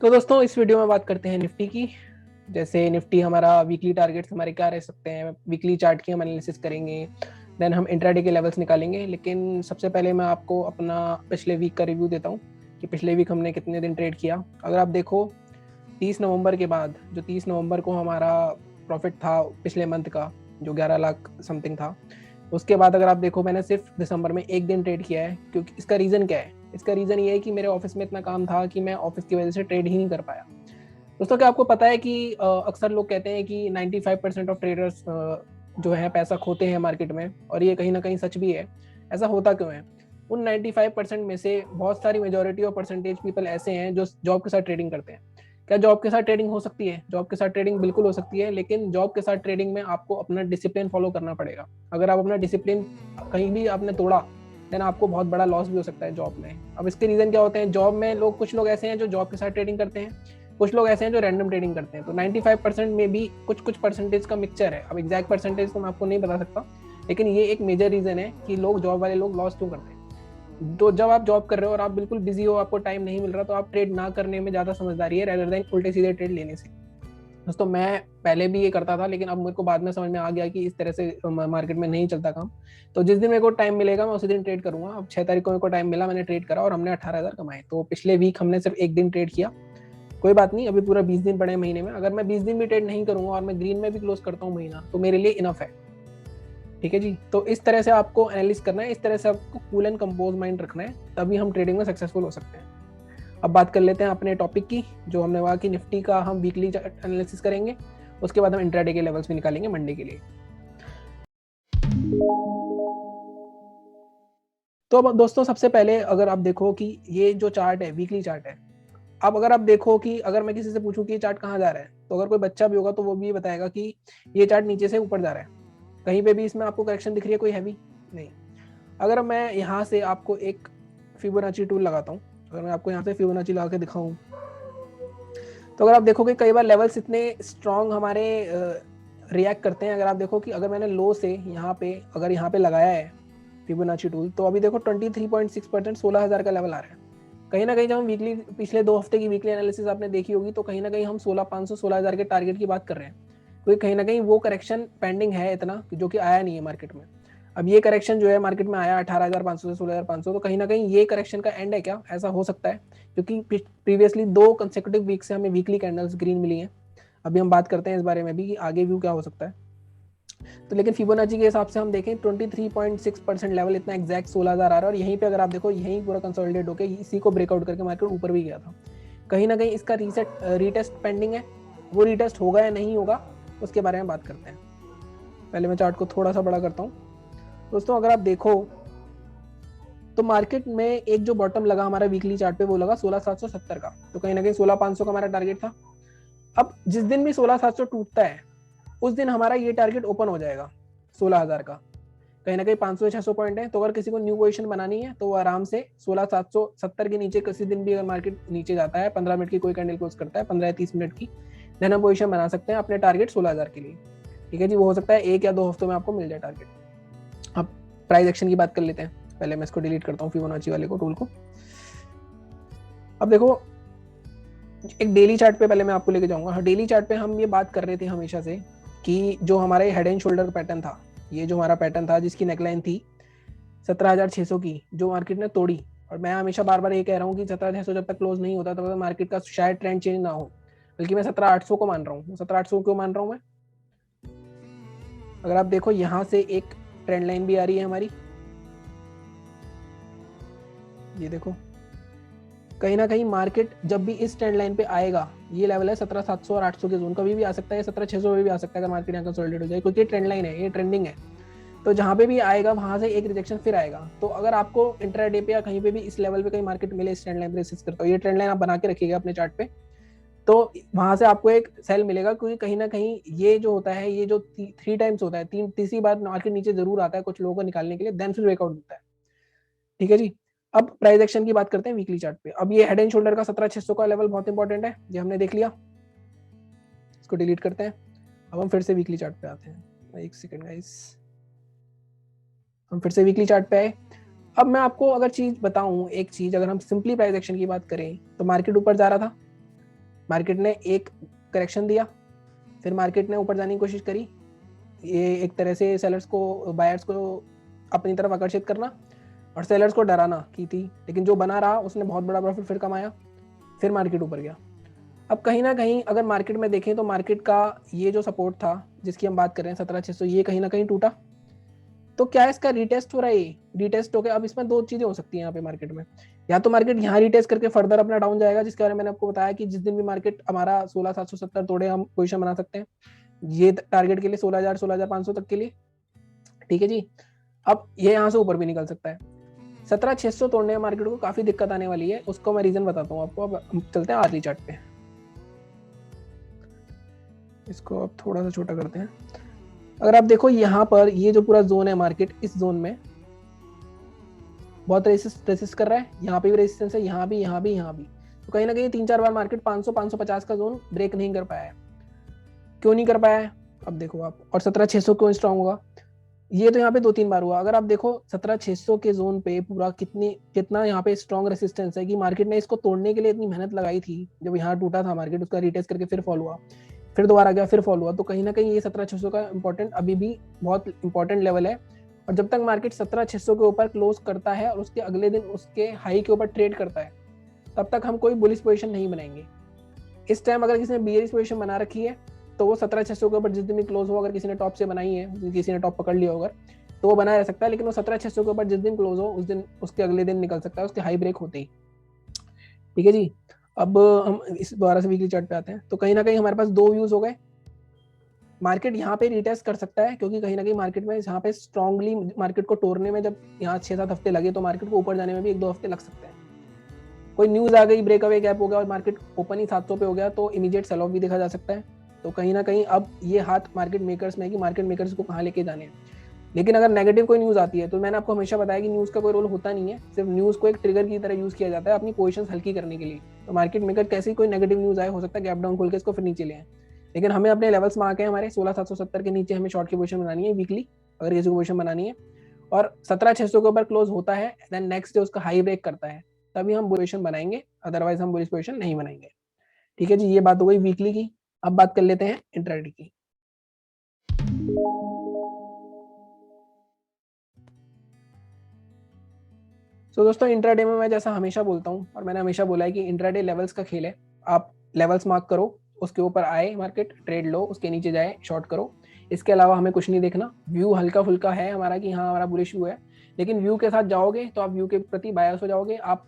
तो दोस्तों इस वीडियो में बात करते हैं निफ्टी की। जैसे निफ्टी हमारा वीकली टारगेट्स हमारे क्या रह सकते हैं, वीकली चार्ट की हम एनालिसिस करेंगे, देन हम इंट्राडे के लेवल्स निकालेंगे। लेकिन सबसे पहले मैं आपको अपना पिछले वीक का रिव्यू देता हूँ कि पिछले वीक हमने कितने दिन ट्रेड किया। अगर आप देखो 30 नवंबर के बाद, जो 30 नवंबर को हमारा प्रॉफिट था पिछले मंथ का, जो 11 लाख समथिंग था, उसके बाद अगर आप देखो मैंने सिर्फ दिसंबर में एक दिन ट्रेड किया है। क्योंकि इसका रीज़न क्या है? इसका रीज़न ये है कि मेरे ऑफिस में इतना काम था कि मैं ऑफिस की वजह से ट्रेड ही नहीं कर पाया। दोस्तों क्या आपको पता है कि अक्सर लोग कहते हैं कि 95% ऑफ ट्रेडर्स जो है पैसा खोते हैं मार्केट में, और ये कहीं ना कहीं सच भी है। ऐसा होता क्यों है? उन 95% में से बहुत सारी मेजोरिटी और परसेंटेज पीपल ऐसे हैं जो जॉब के साथ ट्रेडिंग करते हैं। क्या जॉब के साथ ट्रेडिंग हो सकती है? जॉब के साथ ट्रेडिंग बिल्कुल हो सकती है, लेकिन जॉब के साथ ट्रेडिंग में आपको अपना डिसिप्लिन फॉलो करना पड़ेगा। अगर आप अपना डिसिप्लिन कहीं भी आपने तोड़ा, देन आपको बहुत बड़ा लॉस भी हो सकता है जॉब में। अब इसके रीजन क्या होते हैं? जॉब में लोग, कुछ लोग ऐसे हैं जो जॉब के साथ ट्रेडिंग करते हैं, कुछ लोग ऐसे हैं जो रैंडम ट्रेडिंग करते हैं। तो 95% में भी कुछ कुछ परसेंटेज का मिक्सचर है। अब एग्जैक्ट परसेंटेज तो मैं आपको नहीं बता सकता, लेकिन ये एक मेजर रीजन है कि लोग, जॉब वाले लोग लॉस क्यों करते हैं। तो जब आप जॉब कर रहे हो और आप बिल्कुल बिजी हो, आपको टाइम नहीं मिल रहा, तो आप ट्रेड ना करने में ज्यादा समझदारी है रेदर देन उल्टे सीधे ट्रेड लेने से। दोस्तों मैं पहले भी ये करता था, लेकिन अब मेरे को बाद में समझ में आ गया कि इस तरह से मार्केट में नहीं चलता काम। तो जिस दिन मेरे को टाइम मिलेगा मैं उसी दिन ट्रेड करूंगा। अब 6 तारीख को मेरे को टाइम मिला, मैंने ट्रेड करा और हमने 18,000 कमाए। तो पिछले वीक हमने सिर्फ एक दिन ट्रेड किया। कोई बात नहीं, अभी पूरा 20 दिन पड़े महीने में। अगर मैं 20 दिन भी ट्रेड नहीं करूंगा और मैं ग्रीन में भी क्लोज करता हूँ महीना, तो मेरे लिए इनफ है। ठीक है जी। तो इस तरह से आपको एनालिस करना है, इस तरह से आपको कूल एंड कंपोज माइंड रखना है, तभी हम ट्रेडिंग में सक्सेसफुल हो सकते हैं। अब बात कर लेते हैं अपने टॉपिक की, जो हमने कहा कि निफ्टी का हम वीकली एनालिसिस करेंगे, उसके बाद हम इंट्राडे के लेवल्स भी निकालेंगे मंडे के लिए। तो अब दोस्तों सबसे पहले अगर आप देखो कि ये जो चार्ट है वीकली चार्ट है। अब अगर आप देखो कि अगर मैं किसी से पूछूं कि ये चार्ट कहाँ जा रहा है, तो अगर कोई बच्चा भी होगा तो वो भी बताएगा कि ये चार्ट नीचे से ऊपर जा रहा है। कहीं पे भी इसमें आपको करेक्शन दिख रही है कोई हैवी? नहीं। अगर मैं यहाँ से आपको एक फिबोनाची टूल लगाता हूँ, अगर मैं आपको यहाँ से फिबोनाची लगा के दिखाऊं, तो अगर आप देखोगे कई बार लेवल्स इतने स्ट्रॉन्ग हमारे रिएक्ट करते हैं। अगर आप देखो कि अगर मैंने लो से यहाँ पे, अगर यहाँ पे लगाया है फिबोनाची टूल, तो अभी देखो 23.6%, 16,000 का लेवल आ रहा है। कहीं ना कहीं जब हम वीकली, पिछले 2 हफ्ते की वीकली एनालिसिस आपने देखी होगी, तो कहीं ना कहीं हम 16,500 16,000 के टारगेट की बात कर रहे हैं। क्योंकि कहीं ना कहीं वो करेक्शन पेंडिंग है इतना, जो कि आया नहीं है मार्केट में। अब ये करेक्शन जो है मार्केट में आया 18,500 से 16,500, तो कहीं ना कहीं ये करेक्शन का एंड है क्या? ऐसा हो सकता है, क्योंकि प्रीवियसली 2 कंसेक्यूटिव वीक से हमें वीकली कैंडल्स ग्रीन मिली हैं। अभी हम बात करते हैं इस बारे में भी कि आगे व्यू क्या हो सकता है। तो लेकिन फिबोनाची के हिसाब से हम देखें 23.6% लेवल, इतना एग्जैक्ट 16,000 आ रहा है। और यहीं पे अगर आप देखो, यहीं पूरा कंसोलिडेट होकर इसी को ब्रेकआउट करके मार्केट ऊपर भी गया था। कहीं ना कहीं इसका रीटेस्ट पेंडिंग है। वो रीटेस्ट होगा या नहीं होगा, उसके बारे में बात करते हैं। पहले मैं चार्ट को थोड़ा सा बड़ा करता हूँ। दोस्तों अगर आप देखो तो मार्केट में एक जो बॉटम लगा हमारा वीकली चार्ट पे, वो लगा 16,770 का। तो कहीं ना कहीं 16,500 का हमारा टारगेट था। अब जिस दिन भी 16,700 टूटता है, उस दिन हमारा ये टारगेट ओपन हो जाएगा 16,000 का। कहीं ना कहीं 500 से 600 पॉइंट है। तो अगर किसी को न्यू पोजीशन बनानी है तो वो आराम से 16,770 के नीचे, किसी दिन भी अगर मार्केट नीचे जाता है, 15 मिनट की कोई कैंडल क्लोज करता है, 15 या 30 मिनट की, देन हम पोजीशन बना सकते हैं अपने टारगेट 16,000 के लिए। ठीक है जी। वो हो सकता है 1 या 2 हफ्तों में आपको मिल जाए टारगेट। अब प्राइस एक्शन की बात कर लेते हैं। पहले मैं इसको डिलीट करता हूँ, फिबोनाची वाले को, टूल को। अब देखो एक डेली चार्ट पे पहले मैं आपको लेके जाऊंगा। डेली चार्ट पे हम ये बात कर रहे थे हमेशा से कि जो हमारे हेड एंड शोल्डर पैटर्न था, ये जो हमारा पैटर्न था जिसकी नेकलाइन थी 17,600 की, जो मार्केट ने तोड़ी। और मैं हमेशा बार बार ये कह रहा हूँ कि 17,600 जब तक क्लोज नहीं होता तब तक मार्केट का शायद ट्रेंड चेंज ना हो, बल्कि मैं 17,800 को मान रहा हूँ। 17,800 क्यों मान रहा हूँ मैं? अगर आप देखो यहाँ से एक ट्रेंड लाइन भी आ रही है हमारी, ये देखो। कहीं ना कहीं मार्केट जब भी इस ट्रेंड लाइन पे आएगा, ये लेवल है 17,700 और 800 के जोन, कभी भी आ सकता है, 17,600 भी आ सकता है अगर मार्केट यहाँ कंसोलिडेट हो जाए, क्योंकि ये ट्रेंड लाइन है, ये ट्रेंडिंग है। तो जहां पे भी आएगा वहां से एक रिजेक्शन फिर आएगा। तो अगर आपको इंट्राडे पे या कहीं पे भी इस लेवल पे कहीं मार्केट मिले, इस ट्रेंड लाइन पे रेसिस्ट करता हो, ये ट्रेंड लाइन आप बना के रखिएगा अपने चार्ट पे, तो वहां से आपको एक सेल मिलेगा। क्योंकि कहीं ना कहीं ये जो होता है, ये जो 3 टाइम्स होता है, तीसरी बार मार्केट नीचे जरूर आता है कुछ लोगों को निकालने के लिए, देन फिर ब्रेकआउट होता है। ठीक है जी। अब प्राइस एक्शन की बात करते हैं वीकली चार्ट पे। अब ये हेड एंड शोल्डर का 17,600 का लेवल बहुत इंपॉर्टेंट है, ये हमने देख लिया। इसको डिलीट करते हैं। अब हम फिर से वीकली चार्ट पे आते हैं। एक सेकेंड गाइस, हम फिर से वीकली चार्ट पे आए। अब मैं आपको अगर चीज बताऊं, एक चीज, अगर हम सिंपली प्राइस एक्शन की बात करें, तो मार्केट ऊपर जा रहा था, मार्केट ने एक करेक्शन दिया, फिर मार्केट ने ऊपर जाने की कोशिश करी, ये एक तरह से सेलर्स को, बायर्स को अपनी तरफ आकर्षित करना और सेलर्स को डराना की थी, लेकिन जो बना रहा उसने बहुत बड़ा प्रॉफिट फिर कमाया, फिर मार्केट ऊपर गया। अब कहीं ना कहीं अगर मार्केट में देखें तो मार्केट का ये जो सपोर्ट था जिसकी हम बात कर रहे हैं 17,600, ये कहीं ना कहीं टूटा। तो क्या इसका रिटेस्ट हो रहा है, ये रिटेस्ट हो गया। अब इसमें दो चीजें हो सकती हैं यहाँ पे मार्केट में, या तो मार्केट यहाँ रिटेस्ट करके फर्दर अपना डाउन जाएगा, जिसके बारे में मैंने आपको बताया कि जिस दिन भी मार्केट हमारा 16,770 तोड़े हम पोजीशन बना सकते हैं, ये टारगेट के लिए 16,000 16,500 तक के लिए, ठीक है जी। अब ये यहाँ से ऊपर भी निकल सकता है। 17,600 तोड़ने में मार्केट को काफी दिक्कत आने वाली है, उसको मैं रीजन बताता हूँ आपको। अब हम चलते हैं आर्ली चार्ट पे, इसको अब थोड़ा सा छोटा करते हैं। अगर आप देखो यहाँ पर ये जो पूरा जोन है मार्केट, इस जोन में बहुत रेसिस्ट कर रहा है, यहाँ पे भी रेजिस्टेंस है, यहाँ भी, यहाँ भी, यहाँ भी। तो कहीं ना कहीं 3-4 बार मार्केट 500-550 का जोन ब्रेक नहीं कर पाया है। क्यों नहीं कर पाया है अब देखो आप, और 17,600 क्यों स्ट्रांग होगा, ये तो यहाँ पे 2-3 बार हुआ। अगर आप देखो 17,600 के जोन पे पूरा कितना यहाँ पे स्ट्रॉन्ग रेसिस्टेंस है कि मार्केट ने इसको तोड़ने के लिए इतनी मेहनत लगाई थी। जब यहाँ टूटा था मार्केट, उसका रिटेस्ट करके फिर फॉल हुआ, फिर दोबारा गया, फिर फॉल हुआ। तो कहीं ना कहीं ये 17,600 का इंपॉर्टेंट अभी भी बहुत इंपॉर्टेंट लेवल है। और जब तक मार्केट 17,600 के ऊपर क्लोज करता है और उसके अगले दिन उसके हाई के ऊपर ट्रेड करता है, तब तक हम कोई बुलिश पोजीशन नहीं बनाएंगे। इस टाइम अगर किसी ने बियरिश पोजीशन बना रखी है तो वो 17,600 के ऊपर जिस दिन भी क्लोज हो, अगर किसी ने टॉप से बनाई है, किसी ने टॉप पकड़ लिया होगा, तो वो बना रह सकता है। लेकिन वो 17,600 के ऊपर जिस दिन क्लोज हो उस दिन उसके अगले दिन निकल सकता है, उसके हाई ब्रेक होते ही, ठीक है जी। अब हम इस दोबारा से वीकली चार्ट पे आते हैं। तो कहीं ना कहीं हमारे पास दो व्यूज हो गए। मार्केट यहाँ पे रिटेस्ट कर सकता है, क्योंकि कहीं ना कहीं मार्केट में यहाँ पे स्ट्रांगली मार्केट को तोड़ने में जब यहाँ 6-7 हफ्ते लगे, तो मार्केट को ऊपर जाने में भी 1-2 हफ्ते लग सकते हैं। कोई न्यूज आ गई, ब्रेकअवे गैप हो गया और मार्केट ओपन ही 700 पे हो गया, तो इमीडिएट सेल ऑफ भी देखा जा सकता है। तो कहीं ना कहीं अब ये हाथ मार्केट मेकर्स में है कि मार्केट मेकर्स को कहाँ लेके जाने हैं। लेकिन अगर नेगेटिव कोई न्यूज आती है, तो मैंने आपको हमेशा बताया कि न्यूज का कोई रोल होता नहीं है, सिर्फ न्यूज को एक ट्रिगर की तरह यूज किया जाता है अपनी पोजीशंस हल्की करने के लिए। तो मार्केट मेकर कैसे कोई नेगेटिव न्यूज आए, हो सकता है गैप डाउन खोल के इसको फिर नीचे ले आए। लेकिन हमें अपने लेवल्स में आके हमारे 16,770 के नीचे हमें शॉर्ट की पोजीशन बनानी है वीकली, अगर ये पोजीशन बनानी है, और 17,600 के ऊपर क्लोज होता है, देन नेक्स्ट डे उसका हाई ब्रेक करता है, तभी हम पोजीशन बनाएंगे, अदरवाइज हम बुलिश पोजीशन नहीं बनाएंगे। ठीक है जी, ये बात हो गई वीकली की। अब बात कर लेते हैं इंट्राडे की। तो दोस्तों इंट्राडे में मैं जैसा हमेशा बोलता हूँ, और मैंने हमेशा बोला है कि इंट्राडे लेवल्स का खेल है। आप लेवल्स मार्क करो, उसके ऊपर आए मार्केट, ट्रेड लो, उसके नीचे जाए, शॉर्ट करो। इसके अलावा हमें कुछ नहीं देखना। व्यू हल्का फुल्का है हमारा कि हाँ हमारा बुलिश व्यू है, लेकिन व्यू के साथ जाओगे तो आप व्यू के प्रति बायस हो जाओगे। आप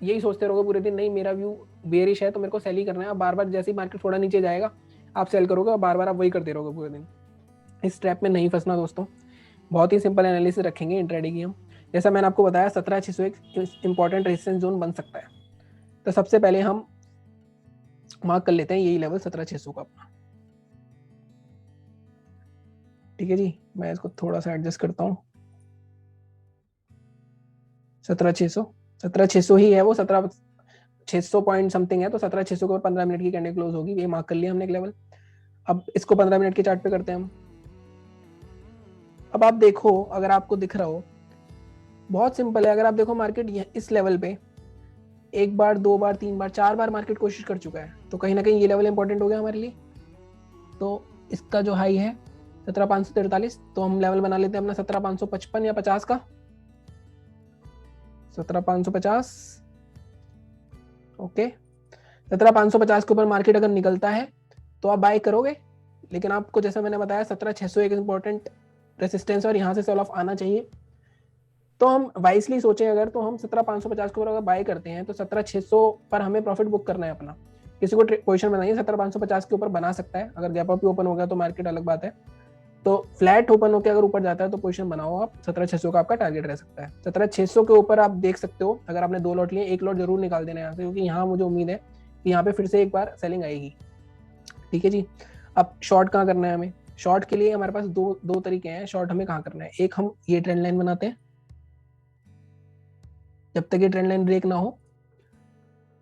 यही सोचते रहोगे पूरे दिन, नहीं मेरा व्यू बेरिश है तो मेरे को सेल ही करना है। बार बार जैसे ही मार्केट थोड़ा नीचे जाएगा आप सेल करोगे और बार बार आप वही करते रहोगे पूरे दिन। इस ट्रैप में नहीं फंसना दोस्तों। बहुत ही सिंपल एनालिसिस रखेंगे इंट्राडे की हम। जैसा मैंने आपको बताया 17,600 एक इंपॉर्टेंट रेजिस्टेंस जोन बन सकता है। तो सबसे पहले हम मार्क कर लेते हैं यही लेवल 17,600 का अपना। ठीक है जी, मैं इसको थोड़ा सा एडजस्ट करता हूँ। 17,600 ही है वो, 17,600 पॉइंट समथिंग है, तो 17,600 को 15 मिनट की कैंडल क्लोज होगी, ये मार्क कर लिया हमने एक लेवल। अब इसको 15 मिनट के चार्ट पे करते हैं हम। अब आप देखो, अगर आपको दिख रहा हो, बहुत सिंपल है। अगर आप देखो मार्केट इस लेवल पे 1 बार 2 बार 3 बार 4 बार मार्केट कोशिश कर चुका है, तो कहीं ना कहीं ये लेवल इंपॉर्टेंट हो गया हमारे लिए। तो इसका जो हाई है 17,543, तो हम लेवल बना लेते हैं अपना 17,555 या 50 का, 17,550। ओके, 17,550 के ऊपर मार्केट अगर निकलता है तो आप बाय करोगे। लेकिन आपको जैसा मैंने बताया 17,600 एक इंपॉर्टेंट रेसिस्टेंस और यहाँ से सेल ऑफ आना चाहिए। तो हम वाइसली सोचें, अगर तो हम 17,550 के ऊपर अगर बाय करते हैं तो 17,600 पर हमें प्रॉफिट बुक करना है अपना। किसी को पोजीशन बनाइए 17,550 के ऊपर बना सकता है, अगर गैप अप ओपन हो गया तो मार्केट अलग बात है। तो फ्लैट ओपन होकर अगर ऊपर जाता है तो पोजीशन बनाओ आप, 17,600 का आपका टारगेट रह सकता है। 17,600 के ऊपर आप देख सकते हो, अगर आपने 2 लॉट लिए, 1 लॉट जरूर निकाल देना यहाँ से, क्योंकि यहाँ मुझे उम्मीद है कि यहाँ पे फिर से एक बार सेलिंग आएगी। ठीक है जी। अब शॉर्ट कहाँ करना है हमें? शॉर्ट के लिए हमारे पास दो तरीके हैं। शॉर्ट हमें कहाँ करना है, एक हम ये ट्रेंड लाइन बनाते हैं, जब तक ये ट्रेंड लाइन ब्रेक ना हो।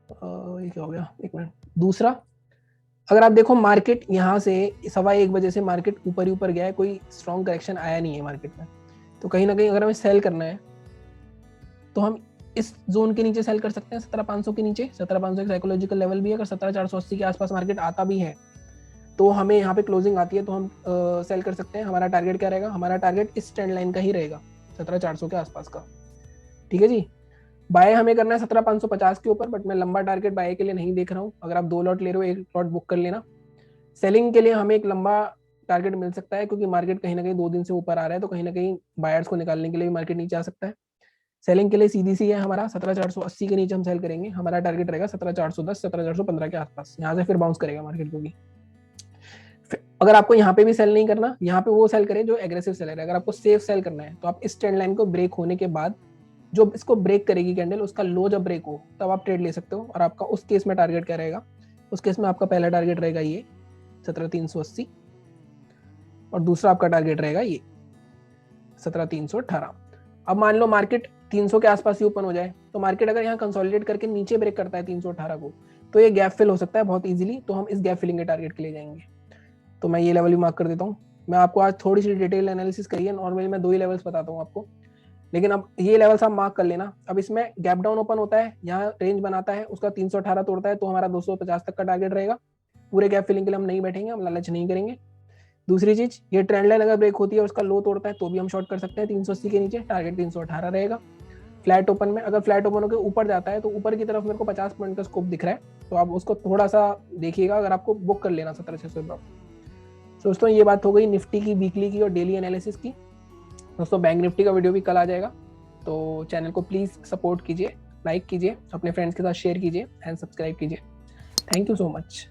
ये क्या हो गया, एक मिनट। दूसरा, अगर आप देखो मार्केट यहाँ से 1:15 बजे से मार्केट ऊपर ही ऊपर गया है, कोई स्ट्रॉन्ग करेक्शन आया नहीं है मार्केट में, तो कहीं ना कहीं अगर हमें सेल करना है तो हम इस जोन के नीचे सेल कर सकते हैं 17,500 के नीचे। 17,500 एक साइकोलॉजिकल लेवल भी है। अगर 17,480 के आसपास मार्केट आता भी है तो हमें यहाँ पे क्लोजिंग आती है तो हम सेल कर सकते हैं। हमारा टारगेट क्या रहेगा? हमारा टारगेट इस ट्रेंड लाइन का ही रहेगा, 17,400 के आसपास का। ठीक है जी। बाय हमें करना है 17,550 के ऊपर, बट मैं लंबा टारगेट बाय के लिए नहीं देख रहा हूँ। अगर आप 2 लॉट ले रहे हो, 1 लॉट बुक कर लेना। सेलिंग के लिए हमें एक लंबा टारगेट मिल सकता है, क्योंकि मार्केट कहीं ना कहीं 2 दिन से ऊपर आ रहा है, तो कहीं ना कहीं बायर्स को निकालने के लिए मार्केट नीचे आ सकता है। सेलिंग के लिए सीधी सी है हमारा 17,480 के नीचे हम सेल करेंगे। हमारा टारगेट रहेगा 17,410 17,415 के आसपास। यहाँ से फिर बाउंस करेगा मार्केट को भी। अगर आपको यहाँ पे भी सेल नहीं करना, यहाँ पे वो सेल करें जो एग्रेसिव सेलर है। अगर आपको सेफ सेल करना है तो आप इस ट्रेंड लाइन को ब्रेक होने के बाद, जो इसको ब्रेक करेगी कैंडल, उसका लो जब ब्रेक हो तब आप ट्रेड ले सकते हो। और आपका उस केस में टारगेट क्या रहेगा? उस केस में आपका पहला टारगेट रहेगा ये 17,380 और दूसरा आपका टारगेट रहेगा ये 17,318। अब मान लो मार्केट 300 के आसपास ही ओपन हो जाए, तो मार्केट अगर यहाँ कंसोलिडेट करके नीचे ब्रेक करता है 318 को, तो ये गैप फिल हो सकता है बहुत इजीली। तो हम इस गैप फिलिंग के टारगेट के लिए जाएंगे। तो मैं ये लेवल भी मार्क कर देता हूँ। मैं आपको आज थोड़ी सी डिटेल एनालिसिस करिए। नॉर्मली मैं 2 ही लेवल्स बताता हूँ आपको, लेकिन अब ये लेवल्स आप मार्क कर लेना। अब इसमें गैप डाउन ओपन होता है, यहाँ रेंज बनाता है, उसका 318 तोड़ता है, तो हमारा 250 तक का टारगेट रहेगा। पूरे गैप फिलिंग के लिए हम नहीं बैठेंगे, हम लालच नहीं करेंगे। दूसरी चीज, ये ट्रेंड लाइन अगर ब्रेक होती है और उसका लो तोड़ता है तो भी हम शॉर्ट कर सकते हैं 380 के नीचे। टारगेट 318 रहेगा। फ्लैट ओपन में अगर फ्लैट ओपन होकर ऊपर जाता है तो ऊपर की तरफ मेरे को 50 पॉइंट का स्कोप दिख रहा है, तो आप उसको थोड़ा सा देखिएगा। अगर आपको बुक कर लेना 17,600 पर। दोस्तों ये बात हो गई निफ्टी की वीकली की और डेली एनालिसिस की। दोस्तों बैंक निफ्टी का वीडियो भी कल आ जाएगा, तो चैनल को प्लीज़ सपोर्ट कीजिए, लाइक कीजिए, अपने फ्रेंड्स के साथ शेयर कीजिए एंड सब्सक्राइब कीजिए। Thank you so much.